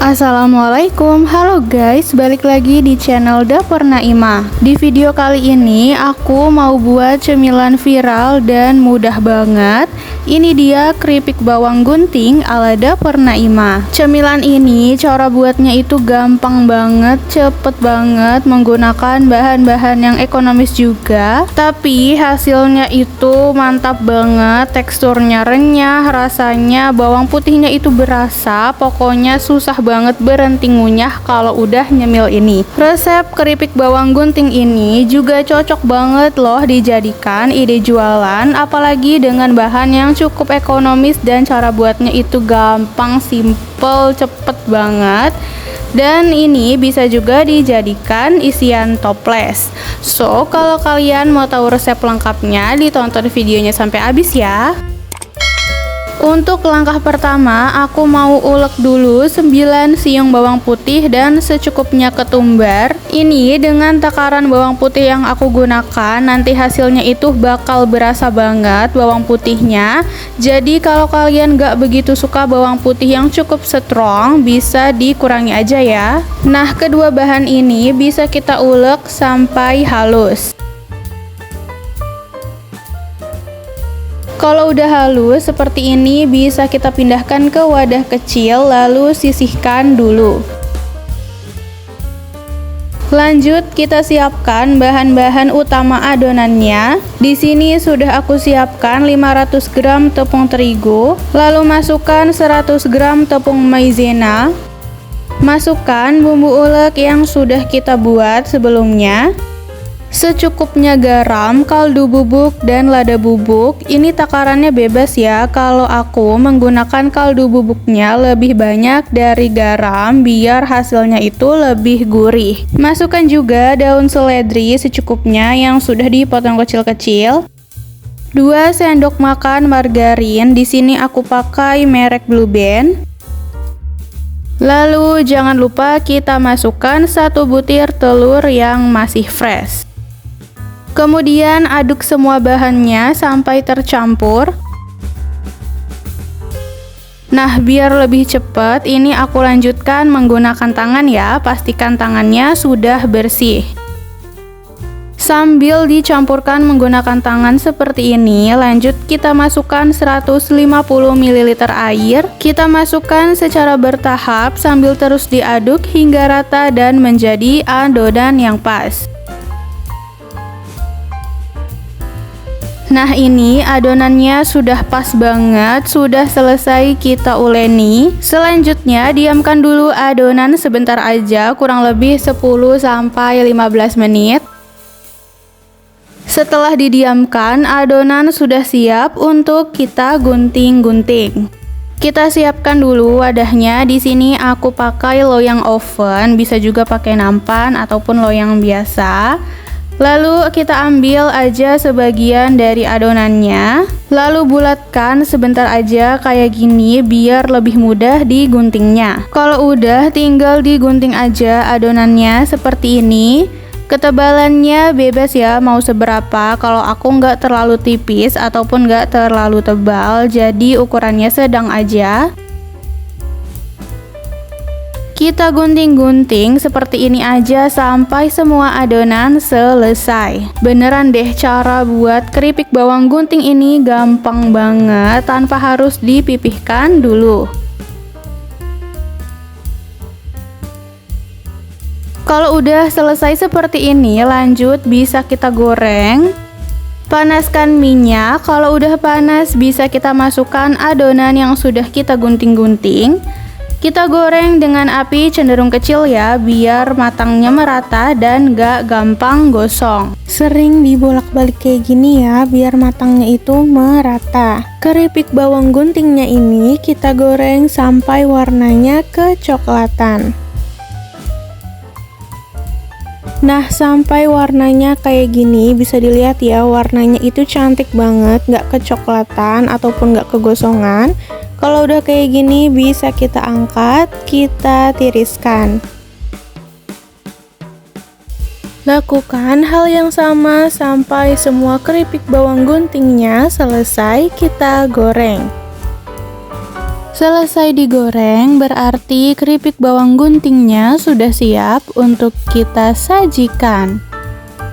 Assalamualaikum, halo guys, balik lagi di channel Dapur Naimah. Di video kali ini aku mau buat cemilan viral dan mudah banget. Ini dia keripik bawang gunting ala Dapur Naimah. Cemilan ini cara buatnya itu gampang banget, cepet banget, menggunakan bahan-bahan yang ekonomis juga. Tapi hasilnya itu mantap banget, teksturnya renyah, rasanya bawang putihnya itu berasa, pokoknya susah banget berhenti ngunyah kalau udah nyemil ini. Resep keripik bawang gunting ini juga cocok banget loh dijadikan ide jualan, apalagi dengan bahan yang cukup ekonomis dan cara buatnya itu gampang, simple, cepet banget. Dan ini bisa juga dijadikan isian toples. So, kalau kalian mau tahu resep lengkapnya, ditonton videonya sampai habis ya. Untuk langkah pertama, aku mau ulek dulu 9 siung bawang putih dan secukupnya ketumbar. Ini dengan takaran bawang putih yang aku gunakan, nanti hasilnya itu bakal berasa banget bawang putihnya. Jadi kalau kalian gak begitu suka bawang putih yang cukup strong, bisa dikurangi aja ya. Nah, kedua bahan ini bisa kita ulek sampai halus. Kalau udah halus seperti ini, bisa kita pindahkan ke wadah kecil lalu sisihkan dulu. Lanjut kita siapkan bahan-bahan utama adonannya. Di sini sudah aku siapkan 500 gram tepung terigu, lalu masukkan 100 gram tepung maizena. Masukkan bumbu ulek yang sudah kita buat sebelumnya. Secukupnya garam, kaldu bubuk, dan lada bubuk. Ini takarannya bebas ya. Kalau aku menggunakan kaldu bubuknya lebih banyak dari garam biar hasilnya itu lebih gurih. Masukkan juga daun seledri secukupnya yang sudah dipotong kecil-kecil. 2 sendok makan margarin. Di sini aku pakai merek Blue Band. Lalu jangan lupa kita masukkan 1 butir telur yang masih fresh. Kemudian aduk semua bahannya sampai tercampur. Nah, biar lebih cepat, ini aku lanjutkan menggunakan tangan ya. Pastikan tangannya sudah bersih. Sambil dicampurkan menggunakan tangan seperti ini, lanjut kita masukkan 150 ml air. Kita masukkan secara bertahap sambil terus diaduk hingga rata dan menjadi adonan yang pas. Nah, ini adonannya sudah pas banget, sudah selesai kita uleni. Selanjutnya diamkan dulu adonan sebentar aja, kurang lebih 10-15 menit. Setelah didiamkan, adonan sudah siap untuk kita gunting-gunting. Kita siapkan dulu wadahnya. Di sini aku pakai loyang oven, bisa juga pakai nampan ataupun loyang biasa. Lalu kita ambil aja sebagian dari adonannya, lalu bulatkan sebentar aja kayak gini biar lebih mudah diguntingnya. Kalau udah, tinggal digunting aja adonannya seperti ini. Ketebalannya bebas ya, mau seberapa. Kalau aku nggak terlalu tipis ataupun nggak terlalu tebal, jadi ukurannya sedang aja. Kita gunting-gunting seperti ini aja sampai semua adonan selesai. Beneran deh, cara buat keripik bawang gunting ini gampang banget tanpa harus dipipihkan dulu. Kalau udah selesai seperti ini, lanjut bisa kita goreng. Panaskan minyak. Kalau udah panas, bisa kita masukkan adonan yang sudah kita gunting-gunting. Kita goreng dengan api cenderung kecil ya, biar matangnya merata dan gak gampang gosong. Sering dibolak-balik kayak gini ya, biar matangnya itu merata. Keripik bawang guntingnya ini kita goreng sampai warnanya kecoklatan. Nah, sampai warnanya kayak gini, bisa dilihat ya, warnanya itu cantik banget, gak kecoklatan ataupun gak kegosongan. Kalau udah kayak gini, bisa kita angkat, kita tiriskan. Lakukan hal yang sama sampai semua keripik bawang guntingnya selesai kita goreng. Selesai digoreng, berarti keripik bawang guntingnya sudah siap untuk kita sajikan.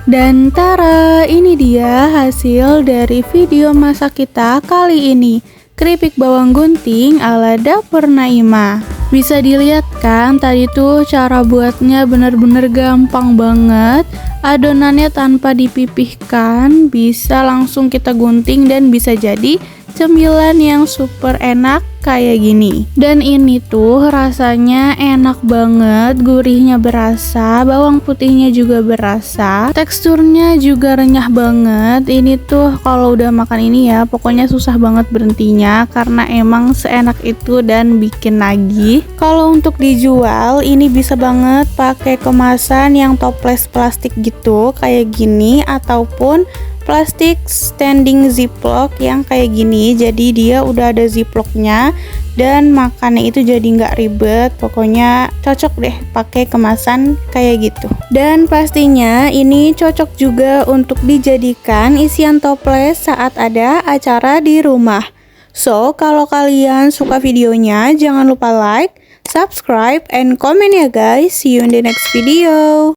Dan tara, ini dia hasil dari video masak kita kali ini. Keripik bawang gunting ala dapur Naimah. Bisa dilihat kan, tadi tuh cara buatnya bener-bener gampang banget. Adonannya tanpa dipipihkan, bisa langsung kita gunting dan bisa jadi cemilan yang super enak kayak gini. Dan ini tuh rasanya enak banget, gurihnya berasa, bawang putihnya juga berasa, teksturnya juga renyah banget. Ini tuh kalau udah makan ini ya, pokoknya susah banget berhentinya karena emang seenak itu dan bikin nagih. Kalau untuk dijual, ini bisa banget pakai kemasan yang toples plastik gitu kayak gini, ataupun plastik standing ziplock yang kayak gini. Jadi dia udah ada ziplocknya dan makannya itu jadi nggak ribet. Pokoknya cocok deh pakai kemasan kayak gitu. Dan pastinya ini cocok juga untuk dijadikan isian toples saat ada acara di rumah. So, kalau kalian suka videonya, jangan lupa like, subscribe, and comment ya guys. See you in the next video.